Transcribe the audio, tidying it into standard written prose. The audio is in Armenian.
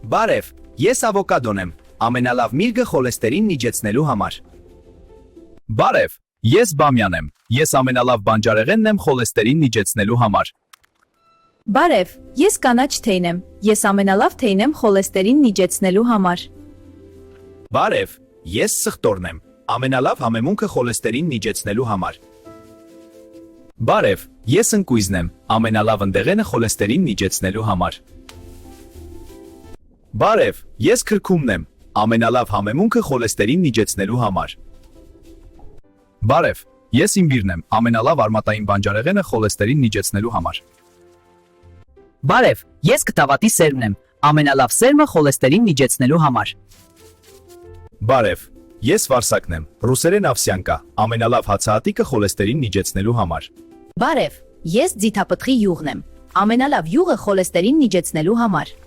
Բարև, ես ավոկադոն եմ, ամենալավ միրգը խոլեստերին իջեցնելու համար։ Բարև, ես Բամյան եմ, ես ամենալավ բանջարեղենն եմ խոլեստերին իջեցնելու համար։ Բարև, ես կանաչ թեյն եմ, ես ամենալավ թեյն եմ խոլեստերին իջեցնելու համար։ Բարև, ես սխտորն եմ, ամենալավ համեմունքը խոլեստերին իջեցնելու համար։ Բարև, ես ընկույզն եմ, ամենալավ ընդեղենը խոլեստերին իջեցնելու համար։ Բարև, ես քրքումն եմ, ամենալավ համեմունքը խոլեստերին իջեցնելու համար։ Բարև, ես իմբիրն եմ, ամենալավ արմատային բանջարեղենը խոլեստերին իջեցնելու համար։ Բարև, ես կտավատի սերմն եմ, ամենալավ սերմը խոլեստերին իջեցնելու համար։ Բարև, ես Վարսակն եմ, ռուսերեն ավսյանկա, ամենալավ հացահատիկը խոլեստերին իջեցնելու համար։ Բարև, ես ձիթապտղի յուղն եմ, ամենալավ յուղը խոլեստերին իջեցնելու համար։